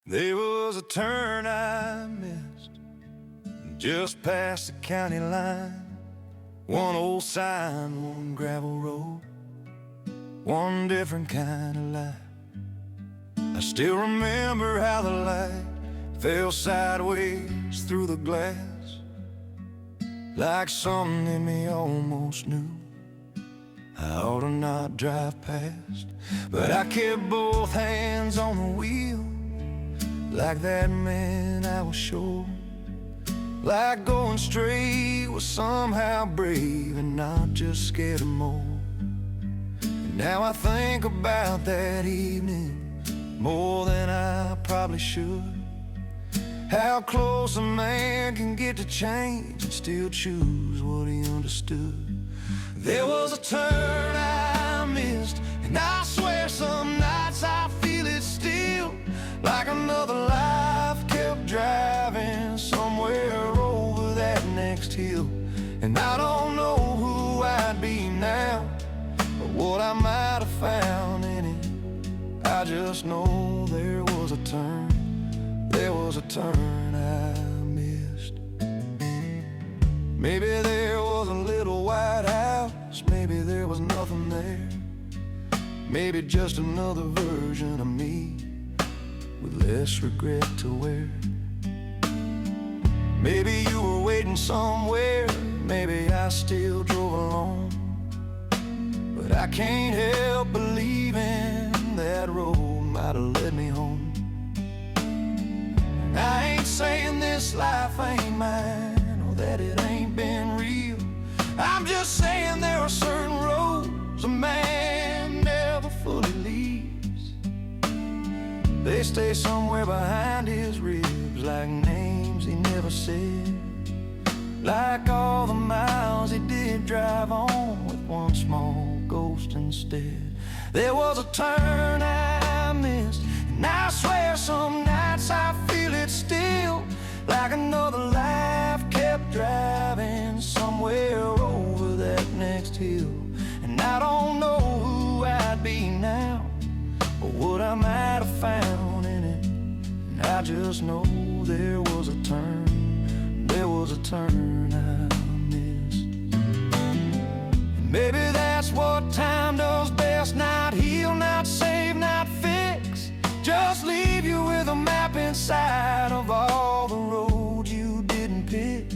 There was a turn I missed just past the county line. One old sign, one gravel road, one different kind of life. I still remember how the light fell sideways through the glass, like something in me almost knew I ought to not drive past. But I kept both hands on the wheel, like that man I was sure, like going straight was somehow brave and not just scared of more. And now I think about that evening more than I probably should. How close a man can get to change and still choose what he understood. There was a turn I missed, and I swear some nights I feel it still, like another life kept driving somewhere over that next hill. And I don't know who I'd be now, or what I might have found in it. I just know there was a turn, there was a turn I missed. Maybe there was a little white house, maybe there was nothing there. Maybe just another version of me with less regret to wear. Maybe you were waiting somewhere, maybe I still drove alone. But I can't help believing that road might have led me home. And I ain't saying this life ain't mine, or that it ain't been real. I'm just saying there are certain roads a man never fully leaves. They stay somewhere behind his ribs, like names he never said, like all the miles he did drive on with one small ghost instead. There was a turn I missed, and I swear some nights I feel it still, like another life kept driving somewhere over that next hill. And I don't know who I'd be now, or what I might have found in it. And I just know there was a turn, there was a turn I missed. And maybe that's what time does best, not heal, not save, not fix, just leave you with a map inside of all the roads you didn't pick.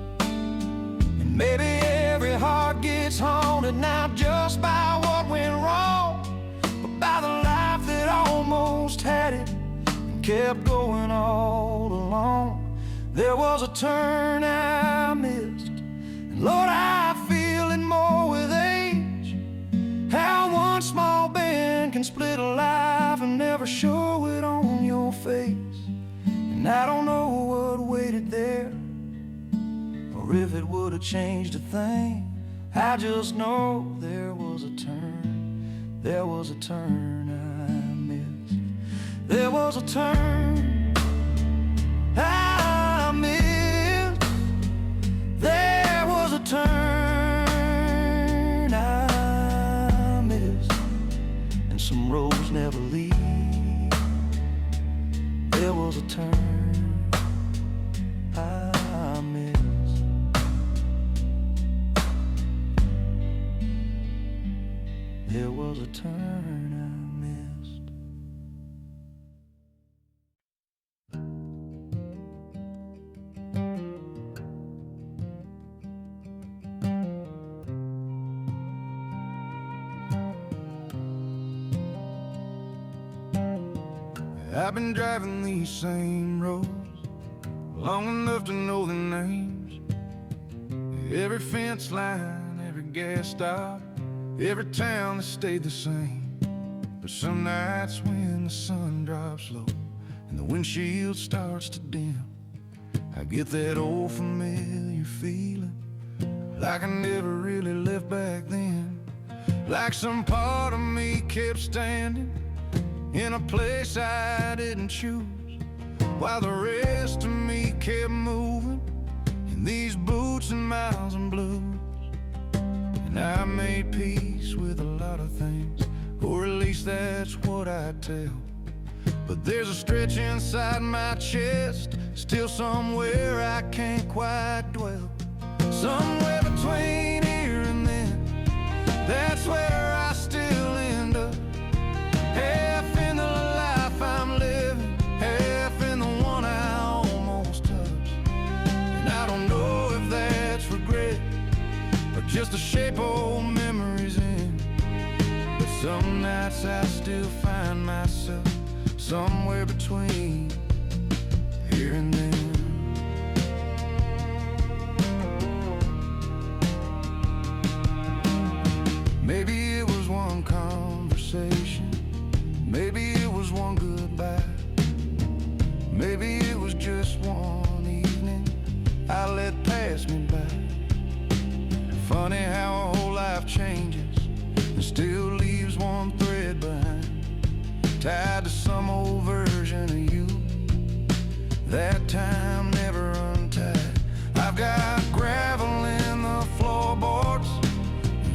And maybe every heart gets haunted, not just by what went wrong, but by the life that almost had it and kept going all along. There was a turn I missed, and Lord, I feel it more with age, how one small bend can split a life and never show it on your face. And I don't know what waited there, or if it would have changed a thing. I just know there was a turn, there was a turn I missed. There was a turn I missed. There was a turn I missed, and some roads never lead. There was a turn I missed. There was a turn I missed. I've been driving these same roads long enough to know the names, every fence line, every gas stop, every town that stayed the same. But some nights when the sun drops low and the windshield starts to dim, I get that old familiar feeling, like I never really left back then. Like some part of me kept standing in a place I didn't choose, while the rest of me kept moving in these boots and miles and blues. And I made peace with a lot of things, or at least that's what I tell But there's a stretch inside my chest, still somewhere I can't quite dwell. Somewhere between here and then, that's where I still end up. Half in the life I'm living, half in the one I almost touched. And I don't know if that's regret or just the shape old memories in. But some nights I still find myself somewhere between here and then. Maybe it was one conversation, maybe it was one goodbye, maybe it was just one evening I let pass me by. Funny how a whole life changes and still leaves one thread behind, tied to some old version of you, that time never untied. I've got gravel in the floorboards,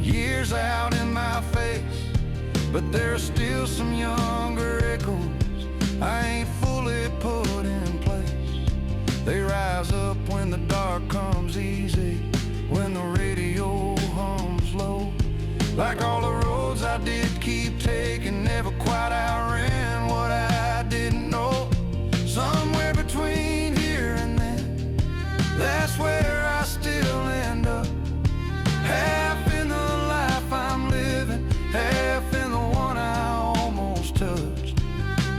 years out in my face, but there's still some younger echoes I ain't fully put in place. They rise up when the dark comes easy, when the radio hums low, like all the roads I did keep taking never quite outran what I didn't know. Somewhere between here and then, that's where I still end up. Half in the life I'm living, half in the one I almost touched.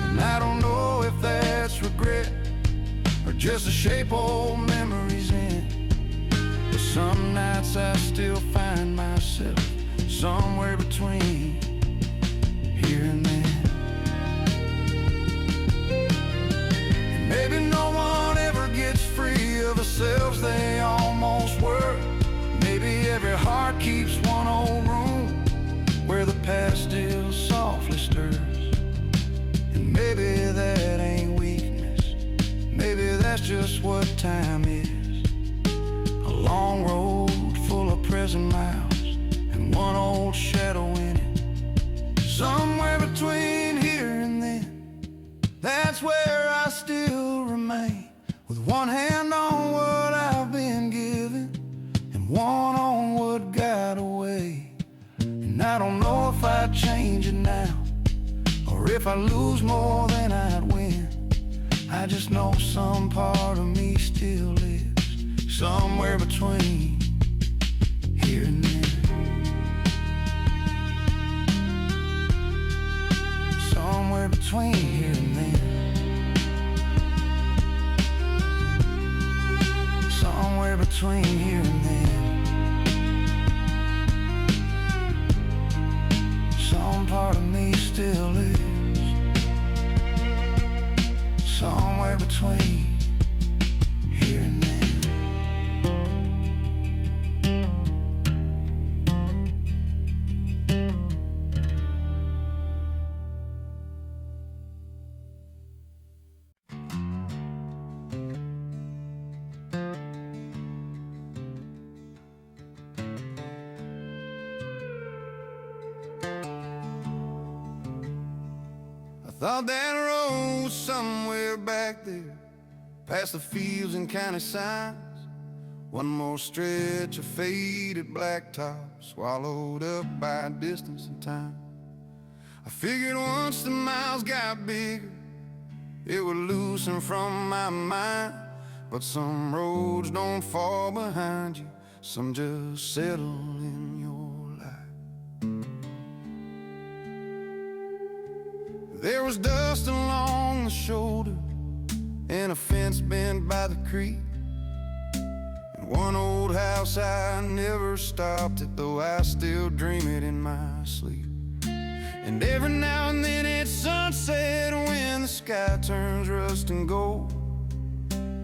And I don't know if that's regret or just the shape old memories in. But some nights I still find myself somewhere between here and then. And maybe no one ever gets free of the selves they almost were. Maybe every heart keeps one old room where the past still softly stirs. And maybe that ain't weakness, maybe that's just what time is. A long road full of present miles and one old shadow in it. Somewhere between here and then, that's where I still remain, with one hand on what I've been given and one on what got away. And I don't know if I'd change it now, or if I lose more than I'd win. I just know some part of me still lives somewhere between here and then. Somewhere between here and then. Somewhere between here and then. Some part of me still lives somewhere between here and then. Thought that road was somewhere back there, past the fields and county signs. One more stretch of faded blacktop, swallowed up by distance and time. I figured once the miles got bigger, it would loosen from my mind. But some roads don't fall behind you, some just settle in your life. There was dust along the shoulder and a fence bent by the creek, and one old house I never stopped at, though I still dream it in my sleep. And every now and then at sunset, when the sky turns rust and gold,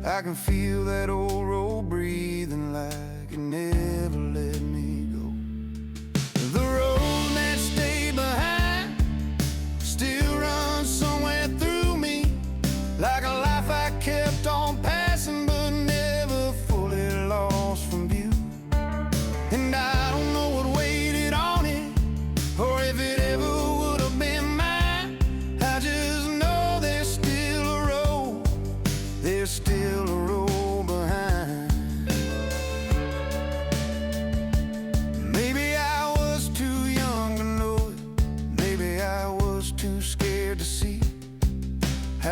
I can feel that old road breathing like it never let me go. The road that stayed behind still runs somewhere through me, like a life I kept on passing but never fully lost from view. And I don't know what waited on it, or if it ever would have been mine. I just know there's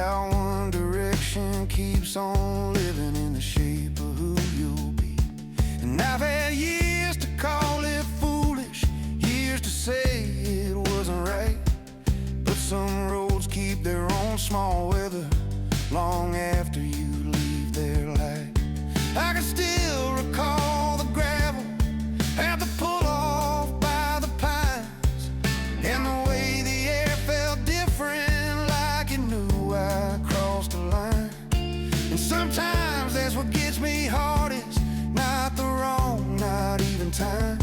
how one direction keeps on living in the shape of who you'll be. And I've had years to call it foolish, years to say it wasn't right, but some roads keep their own small weather long after you leave their light. I can still recall the gravel at the pull-off by the pines, and the way the air felt different, like it knew I crossed the line. And sometimes that's what gets me hardest, not the wrong, not even time,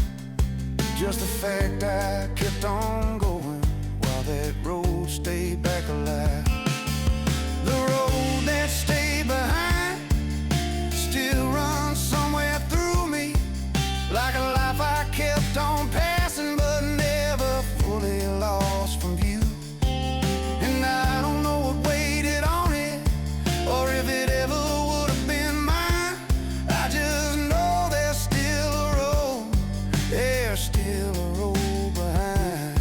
just the fact I kept on going while that road stayed back alive. The road that stayed behind still runs somewhere through me, like a life I kept on passing but never fully lost from view. And I don't know what waited on it, or if it ever would have been mine. I just know there's still a road, there's still a road behind.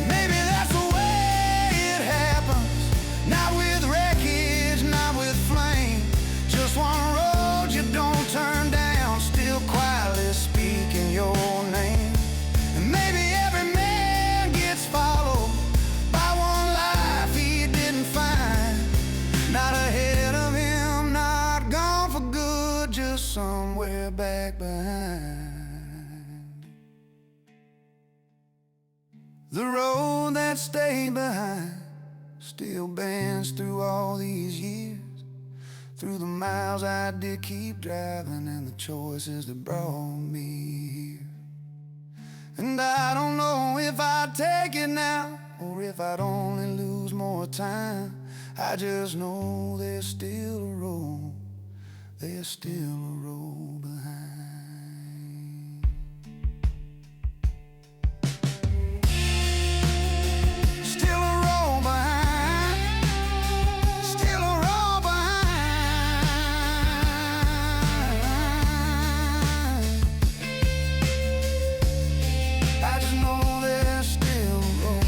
Maybe that's the way it happens, not with wreckage, not with flame, just one road you don't turn down, still quietly speaking your name. And maybe every man gets followed by one life he didn't find, not ahead of him, not gone for good, just somewhere back behind. The road that stayed behind still bends through all these years, through the miles I did keep driving and the choices that brought me here. And I don't know if I'd take it now, or if I'd only lose more time. I just know there's still a road, there's still a road behind. Still a road behind, still a road behind. I just know there's still a road,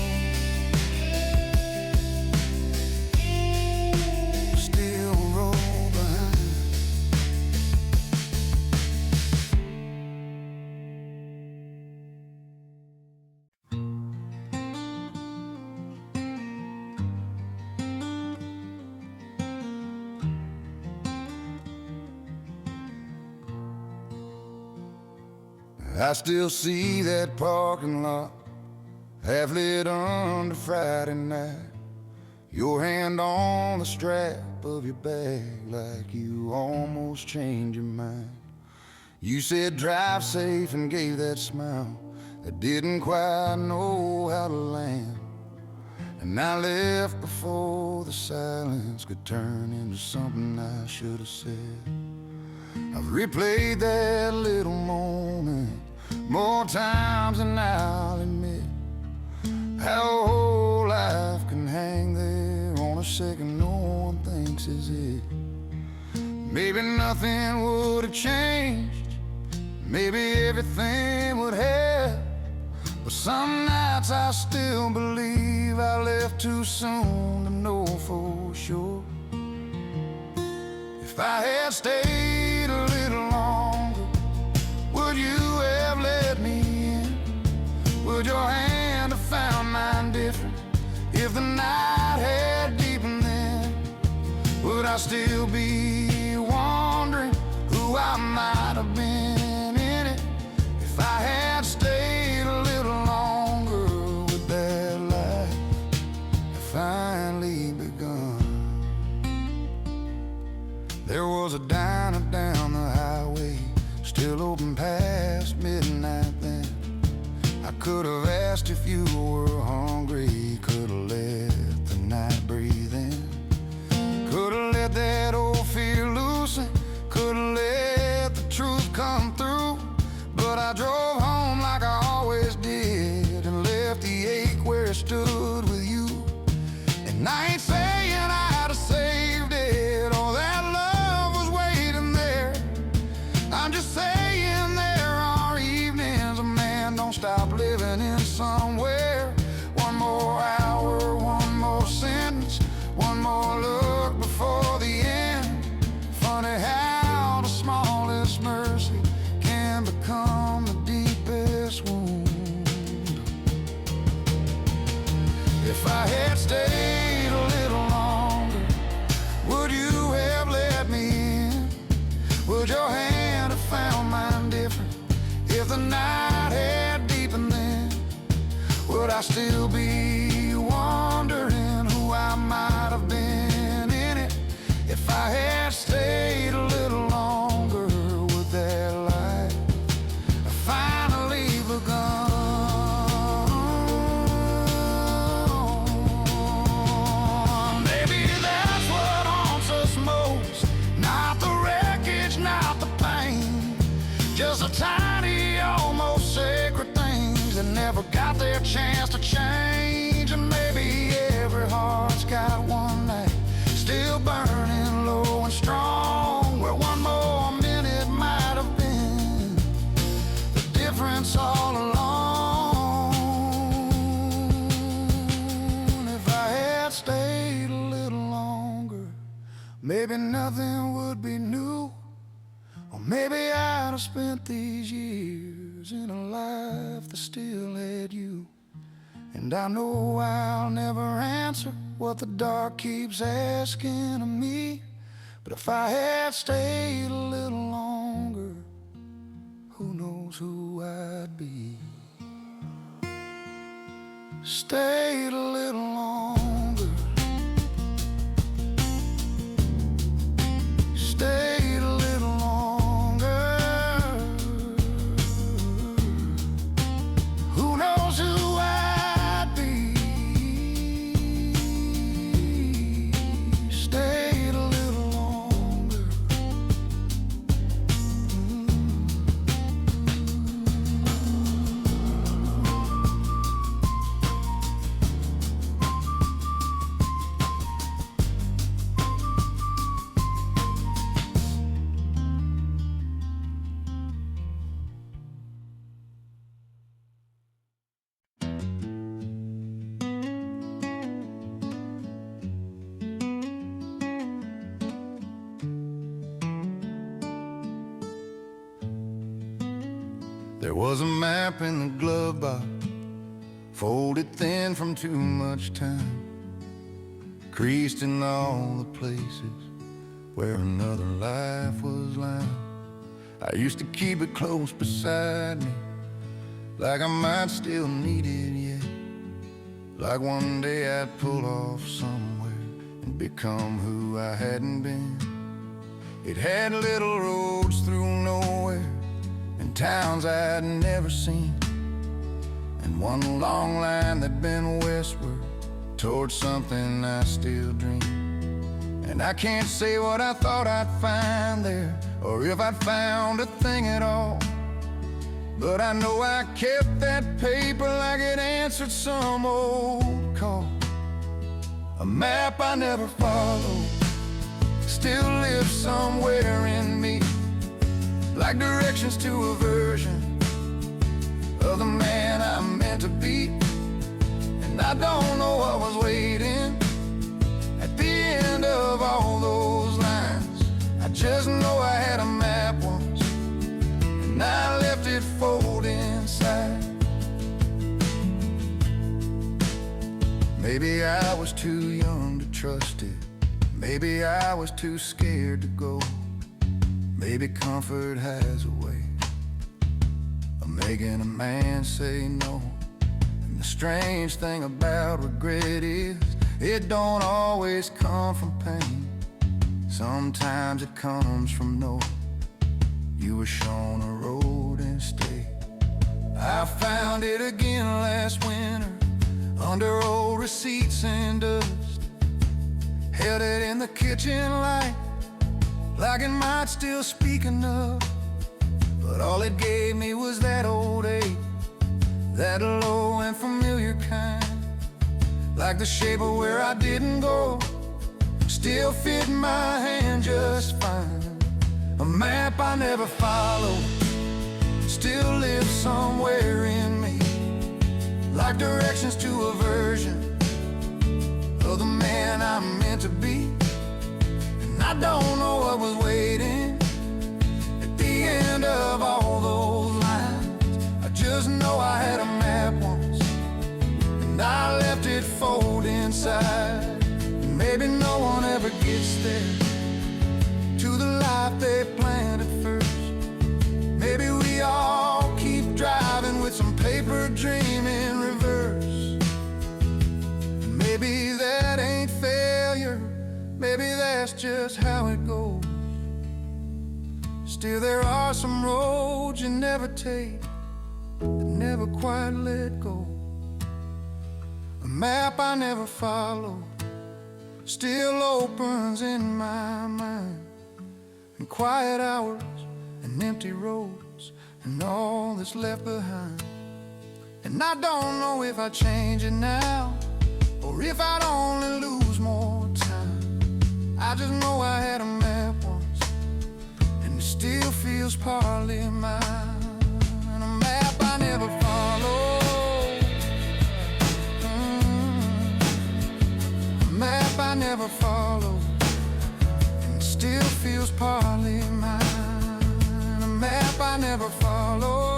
still a road behind. I still see that parking lot, half lit under Friday night, your hand on the strap of your bag, like you almost changed your mind. You said drive safe and gave that smile that didn't quite know how to land. And I left before the silence could turn into something I should have said. I've replayed that little moment more times than I'll admit, how a whole life can hang there on a second no one thinks is it. Maybe nothing would have changed, maybe everything would have, but some nights I still believe I left too soon to know for sure. If I had stayed a little longer, would you have let me in? Would your hand have found mine different? If the night had deepened then, would I still be wondering who I might have been in it? If I had stayed a little longer, would that life have finally begun? There was a diner down the highway, still open past midnight then. I could have asked if you were hungry, could have let the night breathe in, could have let that old fear loosen, could have let the truth come through. But I drove home like I always did and left the ache where it stood with you. And I ain't saying I'd have saved it, or that love was waiting there. I'm just saying there are evenings a man don't stop living in somewhere. One more hour I still be wondering who I might have been in it if I had stayed a little longer with that life finally begun. Maybe that's what haunts us most, not the wreckage, not the pain, just the tiny, almost sacred things that never got their chance to change. And maybe every heart's got one night still burning low and strong, where one more minute might have been the difference all along. If I had stayed a little longer, maybe nothing would be new, or maybe I'd have spent these years in a life that still had you. And I know I'll never answer what the dark keeps asking of me, but if I had stayed a little longer, who knows who I'd be. Stayed a little longer, stayed a little longer, who knows who I'd be. Stayed a little longer. There was a map in the glove box, folded thin from too much time, creased in all the places where another life was lying. I used to keep it close beside me, like I might still need it yet, like one day I'd pull off somewhere and become who I hadn't been. It had little roads through nowhere and towns I'd never seen, and one long line that'd been westward towards something I still dream. And I can't say what I thought I'd find there, or if I'd found a thing at all, but I know I kept that paper like it answered some old call. A map I never followed still lives somewhere in me, like directions to a version of the man I'm meant to be. And I don't know what was waiting at the end of all those lines. I just know I had a map once, and I left it folded inside. Maybe I was too young to trust it, maybe I was too scared to go. Maybe comfort has a way of making a man say no. And the strange thing about regret is it don't always come from pain. Sometimes it comes from knowing you were shown a road instead. I found it again last winter under old receipts and dust, held it in the kitchen light like it might still speak enough. But all it gave me was that old ache, that low and familiar kind, like the shape of where I didn't go still fit my hand just fine. A map I never followed still lives somewhere in me, like directions to a version of the man I'm meant to be. I don't know what was waiting at the end of all those lines. I just know I had a map once, and I left it folded inside. Maybe no one ever gets there, to the life they planned at first. Maybe we all keep driving with some paper dream in reverse. Maybe that's just how it goes. Still there are some roads you never take, that never quite let go. A map I never followed still opens in my mind, and quiet hours and empty roads and all that's left behind. And I don't know if I'd change it now, or if I'd only lose more time. I just know I had a map once, and it still feels partly mine. And a map I never followed, a map I never followed, and it still feels partly mine. A map I never followed.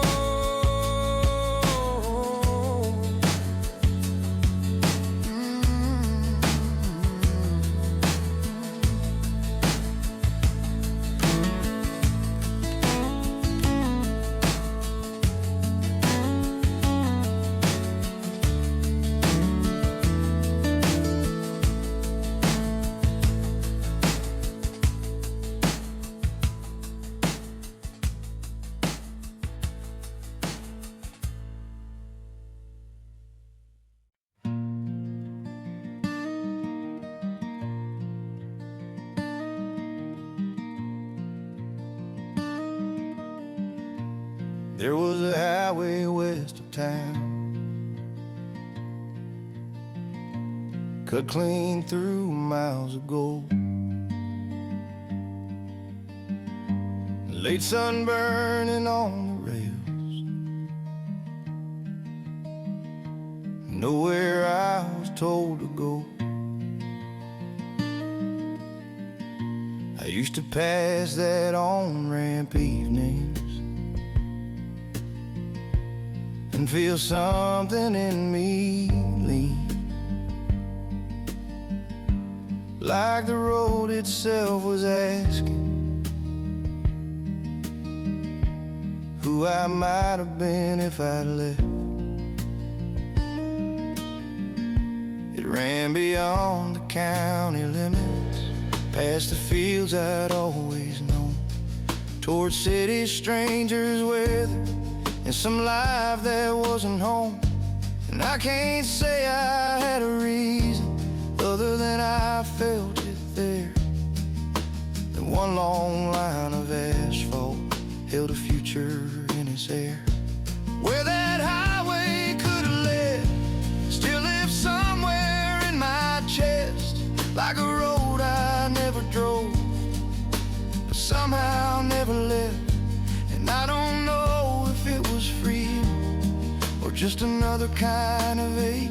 There was a highway west of town, cut clean through miles of gold. Late sun burning on the rails, nowhere I was told to go. I used to pass that on-ramp evenings and feel something in me lean, like the road itself was asking who I might have been if I'd left. It ran beyond the county limits, past the fields I'd always known, towards cities strangers weathered, and some life that wasn't home. And I can't say I had a reason other than I felt it there. The one long line of asphalt held a future in its air. Where that highway could have led still lives somewhere in my chest, like a road I never drove, but somehow never left. And I don't know if it was freedom or just another kind of ache.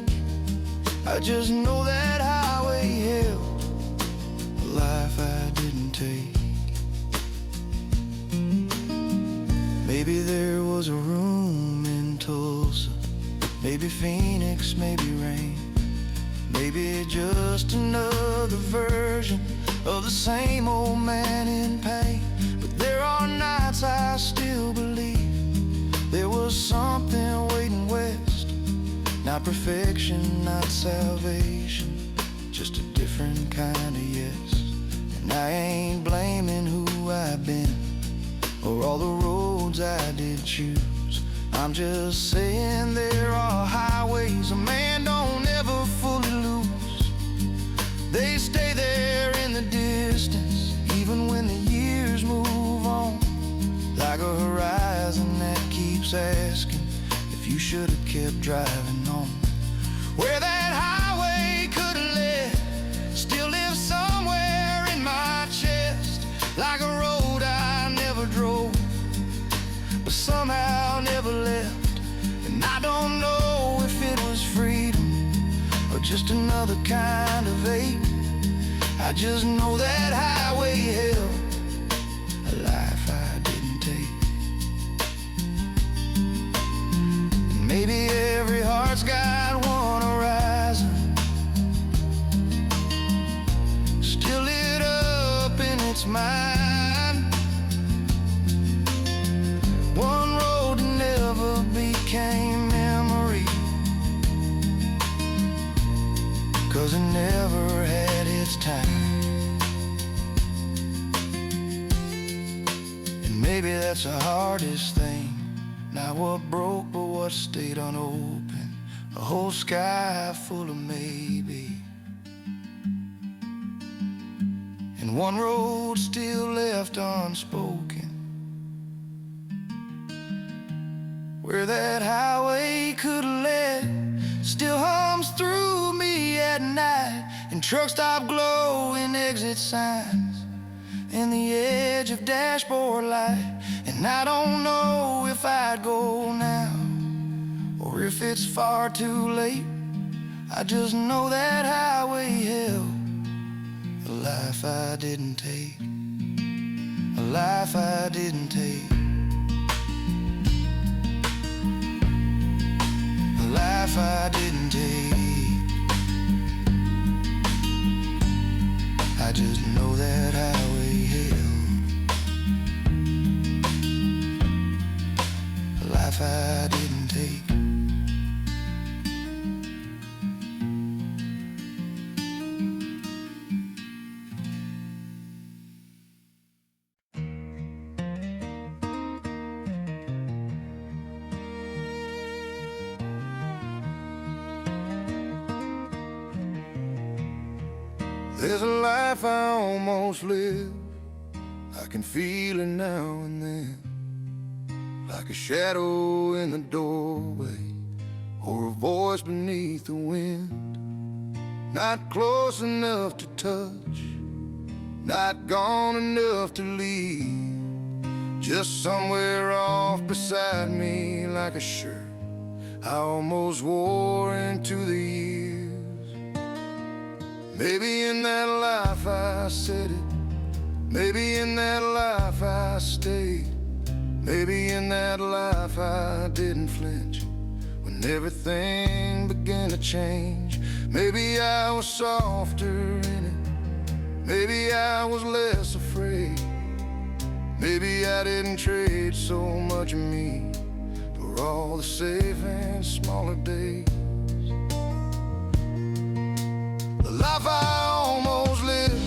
I just know that highway held a life I didn't take. Maybe there was a room in Tulsa, maybe Phoenix, maybe rain, maybe just another version of the same old man in pain. But there are nights I still believe there was something waiting west, not perfection, not salvation, just a different kind of yes. And I ain't blaming who I've been or all the roads I did choose. I'm just saying there are highways a man don't ever fully lose. They stay there in the distance, even when the years move on, like a horizon that keeps asking if you should have kept driving on. Where that highway could have led still lives somewhere in my chest, like a road I never drove, but somehow never left. And I don't know if it was freedom or just another kind of ache. I just know that highway held a life I didn't take. And maybe every heart's got one horizon still lit up in its mind, one road that never became memory, 'cause it never had its time. that's the hardest thing. Not what broke, but what stayed unopened. A whole sky full of maybe, and one road still left unspoken, where that highway could have led still hums through me at night. And truck stop glowing exit signs in the edge of dashboard light. And I don't know if I'd go now or if it's far too late. I just know that highway held a life I didn't take, a life I didn't take, a life I didn't take. I just know that highway held a life I didn't take. There's a life I almost lived. I can feel it now and then, like a shadow in the doorway or a voice beneath the wind. Not close enough to touch, not gone enough to leave, just somewhere off beside me, like a shirt I almost wore into the years. Maybe in that life I said it, maybe in that life I stayed, maybe in that life I didn't flinch when everything began to change. Maybe I was softer in it, maybe I was less afraid, maybe I didn't trade so much of me for all the safe and smaller days. The life I almost lived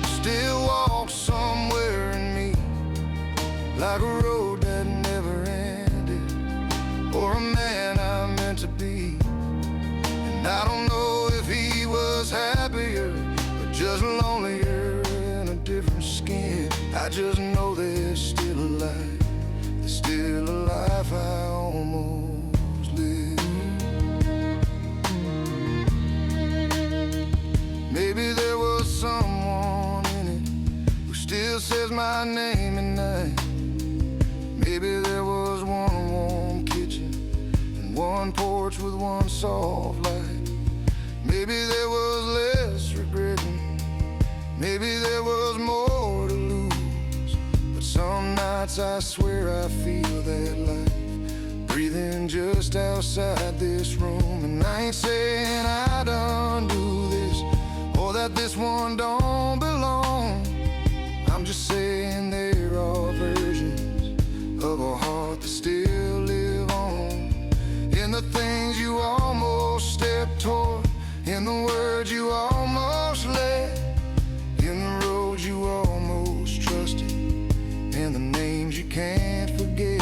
still walks somewhere in me, like a road that never ended, or a man I meant to be. And I don't know if he was happier or just lonelier in a different skin. I just know there's still a life, there's still a life I almost lived. Maybe there was someone in it who still says my name at night. Maybe there was one warm kitchen and one porch with one soft light. Maybe there was less regretting, maybe there was more to lose. But some nights I swear I feel that life breathing just outside this room. And I ain't saying I done do this or that this one don't belong. I'm just saying there are versions of a heart that still live on, in the things you almost stepped toward, in the words you almost let, in the roads you almost trusted, in the names you can't forget.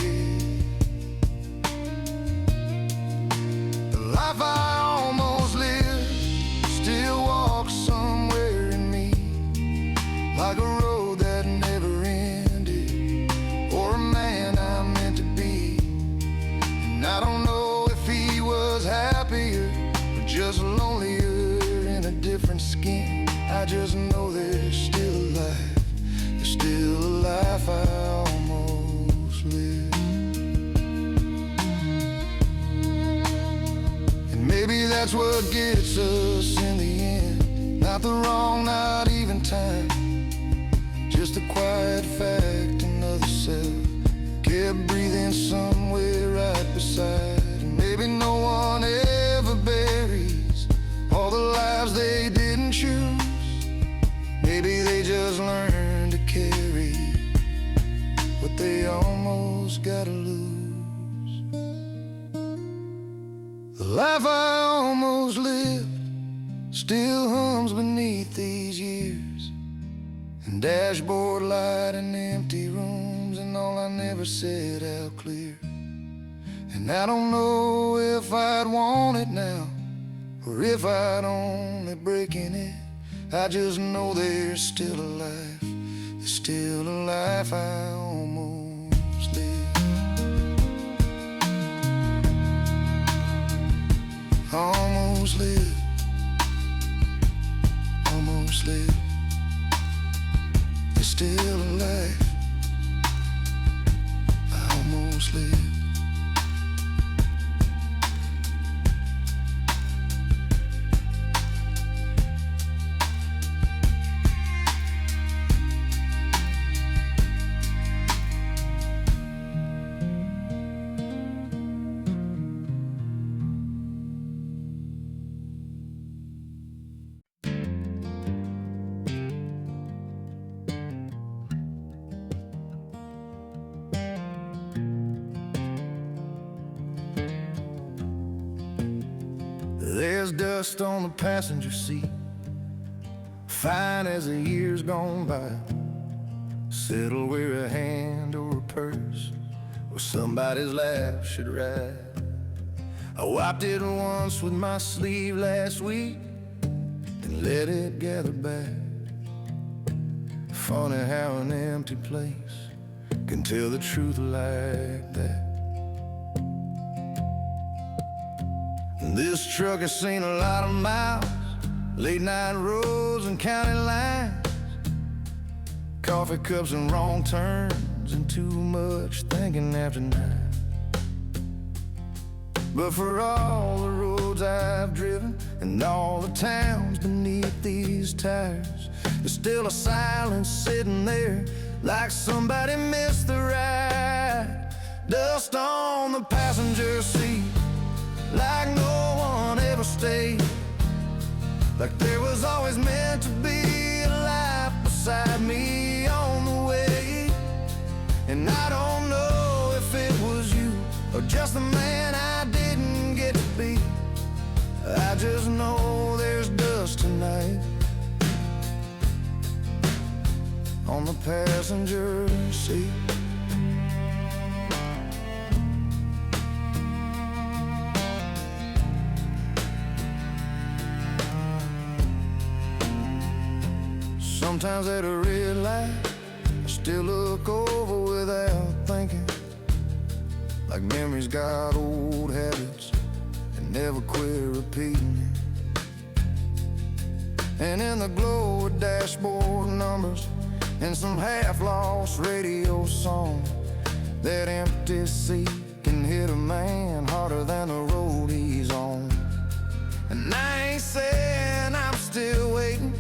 The life I almost lived still walks somewhere in me, like a road that never ended, or a man I meant to be. And I don't know if he was happier or just lonelier in a different skin. I just know there's still a life, there's still a life I almost lived. And maybe that's what gets us in the end, not the wrong, not even time, just a quiet fact, another self kept breathing somewhere right beside. And maybe no one ever buries all the lives they didn't choose. Maybe they just learned to carry what they almost gotta lose. The life I almost lived still hums beneath these years, and dashboard light and empty rooms and all I never said out clear. And I don't know if I'd want it now, or if I'd only breaking it. I just know there's still a life, there's still a life I almost lived. Almost lived, almost lived. There's still a life I almost lived. There's dust on the passenger seat, fine as the years gone by. Settle where a hand or a purse or somebody's laugh should ride. I wiped it once with my sleeve last week and let it gather back. Funny how an empty place can tell the truth like that. This truck has seen a lot of miles, late night roads and county lines, coffee cups and wrong turns, and too much thinking after 9. But for all the roads I've driven and all the towns beneath these tires, there's still a silence sitting there, like somebody missed the ride. Dust on the passenger seat, like no one ever stayed, like there was always meant to be a life beside me on the way. And I don't know if it was you or just the man I didn't get to be. I just know there's dust tonight on the passenger seat. Sometimes at a red light, I still look over without thinking, like memories got old habits and never quit repeating. And in the glow of dashboard numbers and some half-lost radio song, that empty seat can hit a man harder than the road he's on. And I ain't saying I'm still waiting,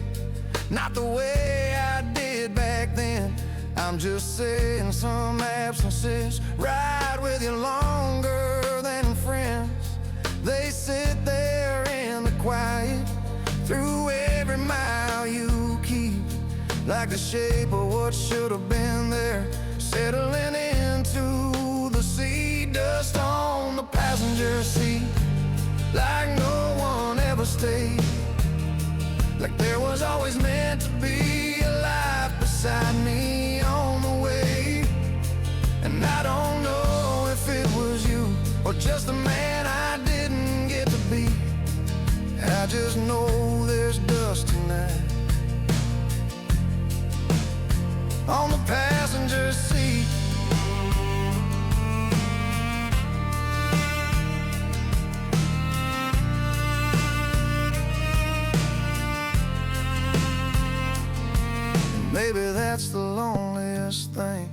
not the way I did back then. I'm just saying some absences ride with you longer than friends. They sit there in the quiet through every mile you keep, like the shape of what should have been there, settling into the sea. Dust on the passenger seat, like no one ever stayed, like there was always meant to be a life beside me on the way. And I don't know if it was you or just the man I didn't get to be. I just know there's dust tonight on the passenger seat. Maybe that's the loneliest thing,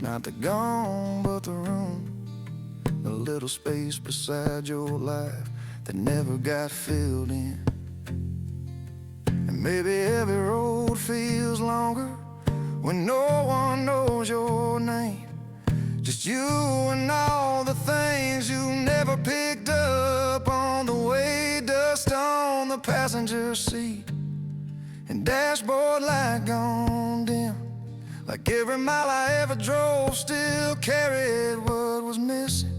not the gone but the room, the little space beside your life that never got filled in. And maybe every road feels longer when no one knows your name, just you and all the things you never picked up on the way. Dust on the passenger seat and dashboard light gone dim, like every mile I ever drove still carried what was missing.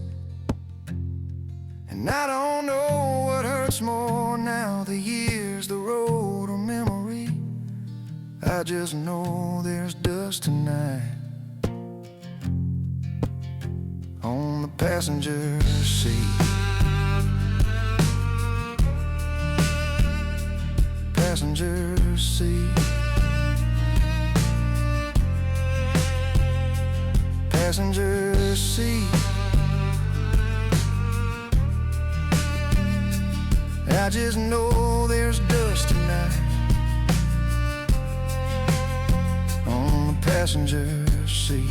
And I don't know what hurts more now, the years, the road, or memory. I just know there's dust tonight passenger seat. Passenger seat. Passenger seat. I just know there's dust tonight on the passenger seat.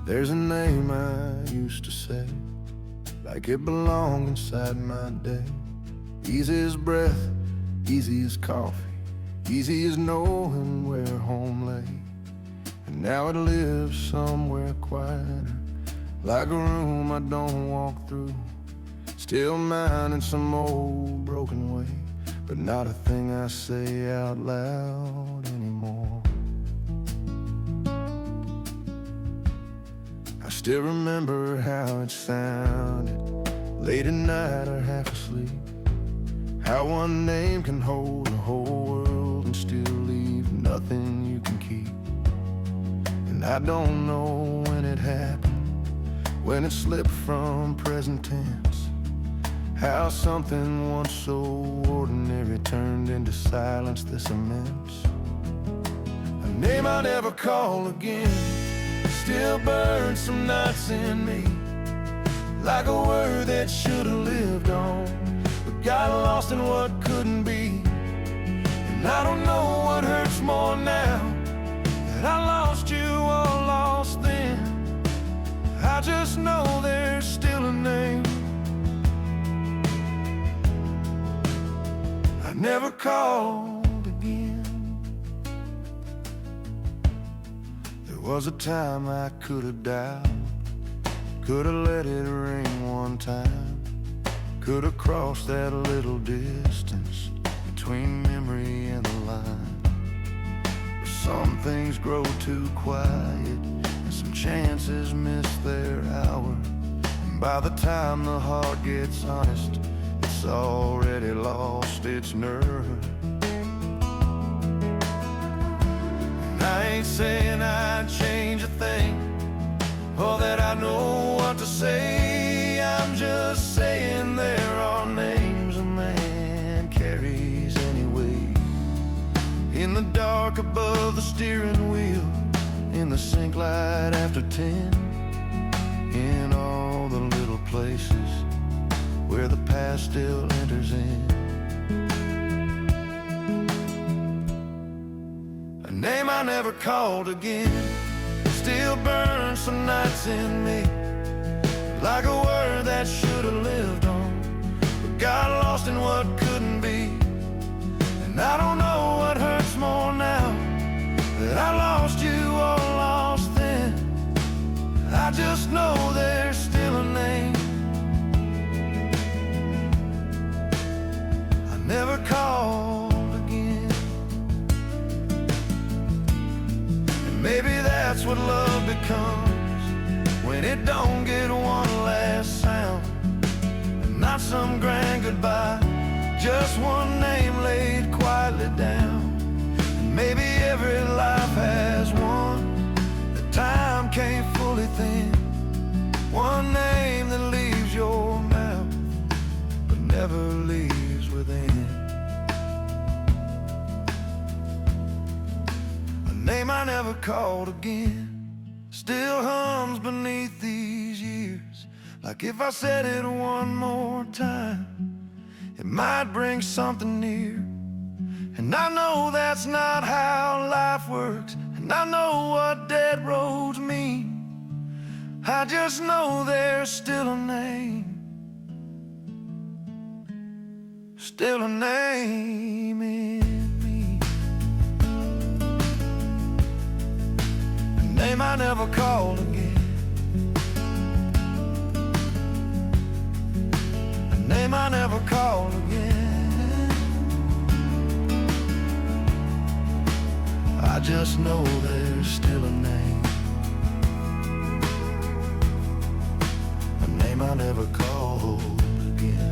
There's a name I used to say, like it belonged inside my day. Easy as breath, easy as coffee, easy as knowing where home lay. And now it lives somewhere quieter, like a room I don't walk through. Still mine in some old broken way, but not a thing I say out loud anymore. Still remember how it sounded, late at night or half asleep. How one name can hold a whole world and still leave nothing you can keep. And I don't know when it happened, when it slipped from present tense. How something once so ordinary turned into silence this immense. A name I never call again still burns some nights in me, like a word that should have lived on, but got lost in what couldn't be. And I don't know what hurts more now, that I lost you or lost then. I just know there's still a name I never called again. There was a time I could have dialed, could have let it ring one time, could have crossed that little distance between memory and the line. But some things grow too quiet, and some chances miss their hour. And by the time the heart gets honest, it's already lost its nerve. I ain't saying I'd change a thing, or that I know what to say. I'm just saying there are names a man carries anyway. In the dark above the steering wheel, in the sink light after 10, in all the little places where the past still enters in. Name I never called again still burns some nights in me, like a word that should have lived on, but got lost in what couldn't be. And I don't know what hurts more now, that I lost you or lost then. I just know there's still a name I never called. Maybe that's what love becomes, when it don't get one last sound, and not some grand goodbye, just one name laid quietly down. And maybe every life has one that time can't fully thin, one name that leaves your mouth but never leaves within. Name I never called again still hums beneath these years, like if I said it one more time, it might bring something near. And I know that's not how life works, and I know what dead roads mean. I just know there's still a name, still a name in me. I never called again, a name I never called again. I just know there's still a name, a name I never called again.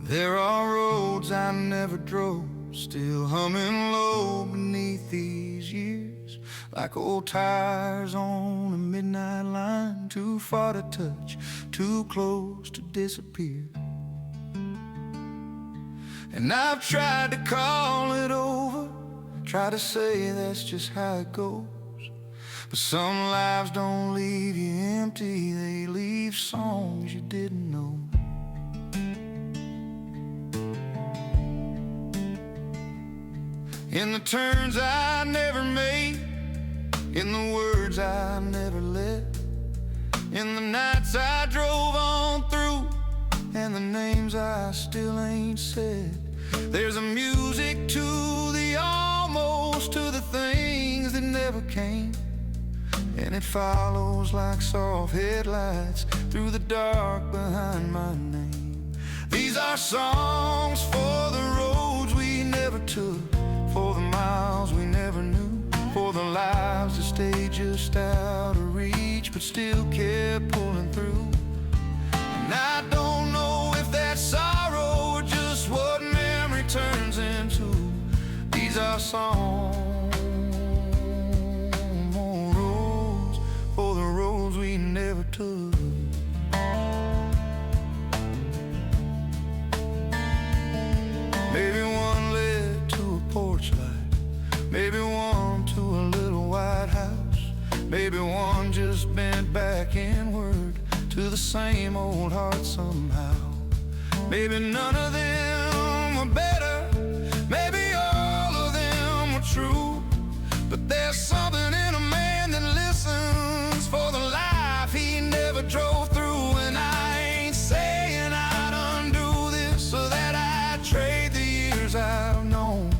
There are roads I never drove, still humming low beneath these years, like old tires on a midnight line, too far to touch, too close to disappear. And I've tried to call it over, try to say that's just how it goes, but some lives don't leave you empty, they leave songs you didn't know. In the turns I never made, in the words I never let, in the nights I drove on through, and the names I still ain't said. There's a music to the almost, to the things that never came, and it follows like soft headlights through the dark behind my name. These are songs for the roads we never took, for the miles we never knew, for the lives that stayed just out of reach but still kept pulling through. And I don't know if that's sorrow or just what memory turns into. These are songs for the roads we never took. Maybe one led to a porch light, maybe one to a little white house, maybe one just bent back inward to the same old heart somehow. Maybe none of them were better, maybe all of them were true, but there's something in a man that listens for the life he never drove through. And I ain't saying I'd undo this so that I'd trade the years I've known,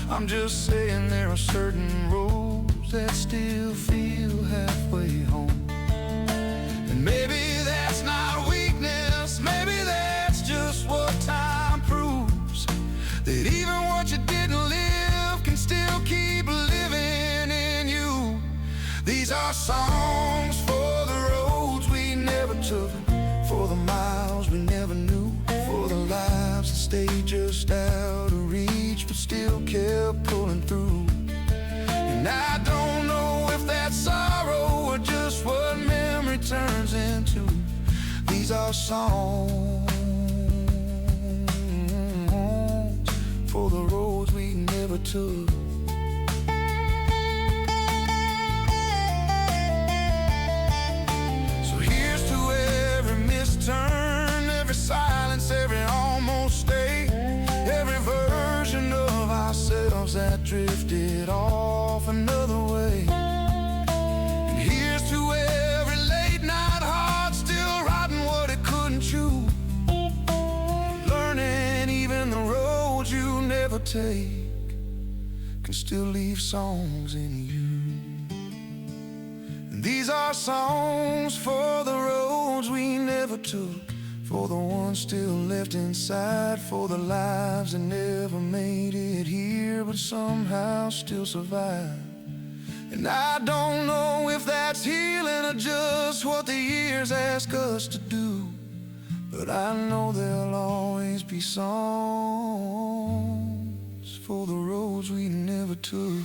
I'm just saying there are certain roads that still feel halfway home. And maybe that's not weakness, maybe that's just what time proves, that even what you didn't live can still keep living in you. These are songs for the roads we never took, for the miles we never knew, for the lives that stayed just out of reach but still kept pulling through. And I don't know if that's sorrow or just what memory turns into. These are songs for the roads we never took. So here's to every misturn, every silence, every almost stay, every version of ourselves that drifted off another way. And here's to every late night heart still writing what it couldn't chew, learning even the roads you never take can still leave songs in you. And these are songs for the roads we never took, for the ones still left inside, for the lives that never made it here but somehow still survived. And I don't know if that's healing or just what the years ask us to do, but I know there'll always be songs for the roads we never took.